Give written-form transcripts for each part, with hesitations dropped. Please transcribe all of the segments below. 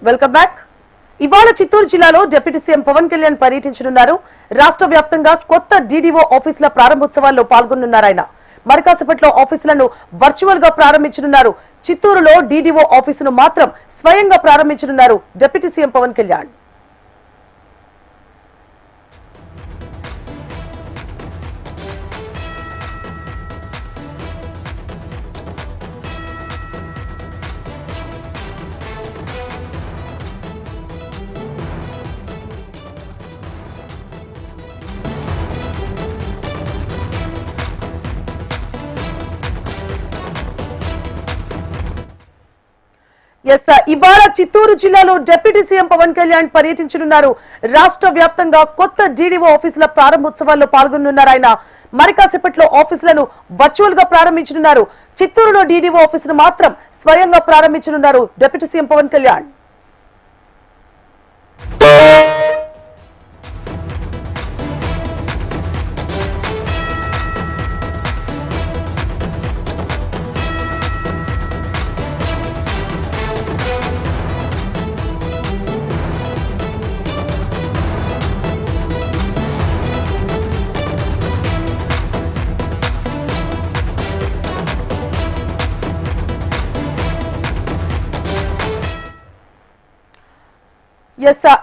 Welcome back. ఇవాళ చిత్తూరు జిల్లాలో deputy CM Pawan Kalyan పర్యటించనున్నారు. రాష్ట్ర వ్యాప్తంగా కొత్త డీడీఓ ఆఫీసుల ప్రారంభోత్సవాల్లో పాల్గొనున్నారు. ఆయన మరి కాసేపట్లో ఆఫీసులను వర్చువల్ గా ప్రారంభించనున్నారు. చిత్తూరులో డీడీఓ ఆఫీసును మాత్రం స్వయంగా ప్రారంభించనున్నారు డిప్యూటీ సీఎం పవన్ కళ్యాణ్. ఇవాళ చిత్తూరు జిల్లాలో డిప్యూటీ సీఎం పవన్ కళ్యాణ్ పర్యటించనున్నారు. రాష్ట్ర వ్యాప్తంగా కొత్త డీడీఓ ఆఫీసుల ప్రారంభోత్సవాల్లో పాల్గొనున్నారు. ఆయన మరి కాసేపట్లో ఆఫీసులను వర్చువల్ గా ప్రారంభించనున్నారు. చిత్తూరులో డీడీఓ ఆఫీసును మాత్రం స్వయంగా ప్రారంభించనున్నారు డిప్యూటీ సీఎం పవన్ కళ్యాణ్.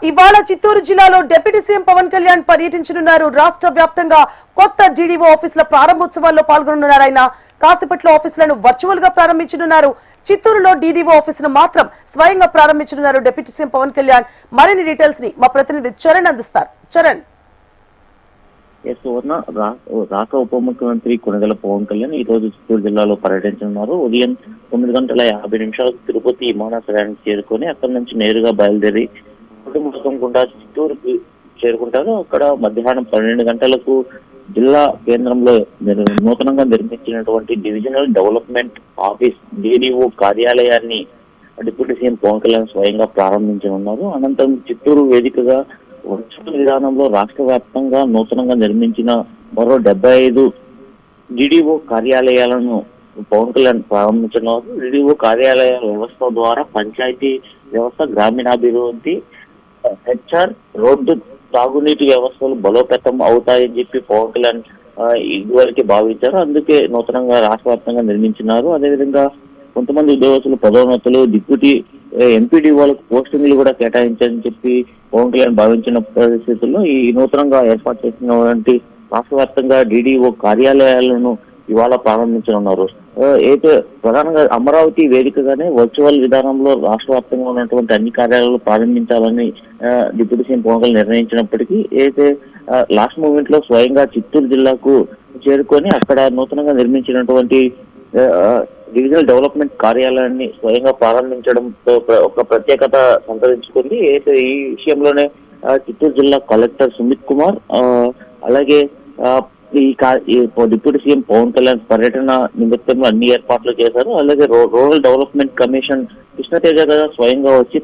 ఇవాళ చిత్తూరు జిల్లాలో డిప్యూటీ సీఎం పవన్ కళ్యాణ్ పర్యటించనున్నారు. రాష్ట్ర వ్యాప్తంగా కొత్త డీడీఓ ఆఫీసుల ప్రారంభోత్సవాల్లో పాల్గొనున్నారు. ఆయన కాసేపట్లో ఆఫీసులను వర్చువల్ గా ప్రారంభించనున్నారు. చిత్తూరులో డీడీఓ ఆఫీసును మాత్రం స్వయంగా ప్రారంభించనున్నారు డిప్యూటీ సీఎం పవన్ కళ్యాణ్. మరిన్ని డీటెయిల్స్ ని మా ప్రతినిధి చరణ్ అందిస్తారు. చరణ్. రాష్ట్ర ఉప ముఖ్యమంత్రి కొణిదెల పవన్ కళ్యాణ్ ఈ రోజు చిత్తూరు జిల్లాలో పర్యటించనున్నారు. ఉదయం 9:50 తిరుపతి విమానాశ్రయానికి చేరుకొని అక్కడి నుంచి నేరుగా బయలుదేరి గుండా చిత్తూరుకి చేరుకుంటారు. అక్కడ మధ్యాహ్నం 12 గంటలకు జిల్లా కేంద్రంలో నూతనంగా నిర్మించినటువంటి డివిజనల్ డెవలప్మెంట్ ఆఫీస్ డీడీఓ కార్యాలయాన్ని డిప్యూటీ సీఎం పవన్ కళ్యాణ్ స్వయంగా ప్రారంభించనున్నారు. అనంతరం చిత్తూరు వేదికగా వర్చువల్ విధానంలో రాష్ట్ర వ్యాప్తంగా నూతనంగా నిర్మించిన మరో 75 డీడీఓ కార్యాలయాలను పవన్ కళ్యాణ్ ప్రారంభించనున్నారు. డీడీఓ కార్యాలయాల వ్యవస్థ ద్వారా పంచాయతీ వ్యవస్థ, గ్రామీణాభివృద్ధి, హెచ్ఆర్, రోడ్డు, తాగునీటి వ్యవస్థలు బలోపేతం అవుతాయని చెప్పి పవన్ కళ్యాణ్ ఇదివరకే భావించారు. అందుకే నూతనంగా రాష్ట్ర వ్యాప్తంగా నిర్మించినారు. అదేవిధంగా కొంతమంది ఉద్యోగస్తులు పదోన్నతులు, డిప్యూటీ ఎంపీడీఓలకు పోస్టింగ్లు కూడా కేటాయించాలని చెప్పి పవన్ కళ్యాణ్ భావించిన పరిస్థితుల్లో ఈ నూతనంగా ఏర్పాటు చేసినటువంటి రాష్ట్ర వ్యాప్తంగా డీడీఓ కార్యాలయాలను ఇవాళ ప్రారంభించనున్నారు. అయితే ప్రధానంగా అమరావతి వేదికగానే వర్చువల్ విధానంలో రాష్ట్ర వ్యాప్తంగా ఉన్నటువంటి అన్ని కార్యాలయాలు ప్రారంభించాలని డిప్యూటీ సీఎం పవన్ కళ్యాణ్ నిర్ణయించినప్పటికీ అయితే లాస్ట్ మూమెంట్ లో స్వయంగా చిత్తూరు జిల్లాకు చేరుకొని అక్కడ నూతనంగా నిర్మించినటువంటి డివిజనల్ డెవలప్మెంట్ కార్యాలయాన్ని స్వయంగా ప్రారంభించడంతో ఒక ప్రత్యేకత సంతరించుకుంది. అయితే ఈ విషయంలోనే చిత్తూరు జిల్లా కలెక్టర్ సుమిత్ కుమార్ అలాగే డిప్యూటీ సీఎం పవన్ కళ్యాణ్ పర్యటన నిమిత్తంలో అన్ని ఏర్పాట్లు చేశారు. అలాగే రూరల్ డెవలప్మెంట్ కమిషన్ కృష్ణతేజ గారు స్వయంగా వచ్చి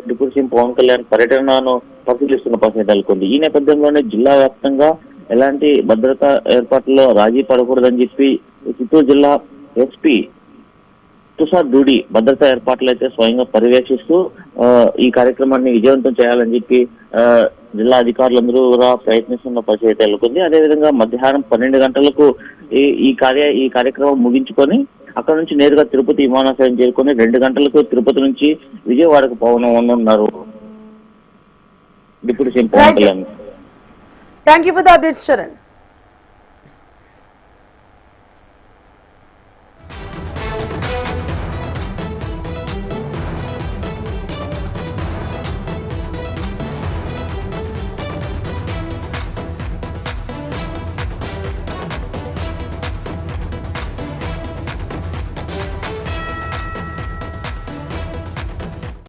డిప్యూటీ సీఎం పవన్ కళ్యాణ్ పర్యటనను పరిశీలిస్తున్న పరిస్థితి నెలకొంది. ఈ నేపథ్యంలోనే జిల్లా వ్యాప్తంగా ఎలాంటి భద్రతా ఏర్పాట్లలో రాజీ పడకూడదని చెప్పి చిత్తూరు జిల్లా ఎస్పీ తుషార్ దూడి భద్రతా ఏర్పాట్లు అయితే స్వయంగా పర్యవేక్షిస్తూ ఈ కార్యక్రమాన్ని విజయవంతం చేయాలని చెప్పి జిల్లా అధికారులందరూ కూడా ప్రయత్నిస్తున్న పరిస్థితి నెలకొంది. అదేవిధంగా మధ్యాహ్నం 12 గంటలకు ఈ కార్యక్రమం ముగించుకొని అక్కడ నుంచి నేరుగా తిరుపతి విమానాశ్రయం చేరుకొని 2 గంటలకు తిరుపతి నుంచి విజయవాడకు పోవనున్నారు deputy CM Pawan Kalyan. Thank you for the updates, Charan.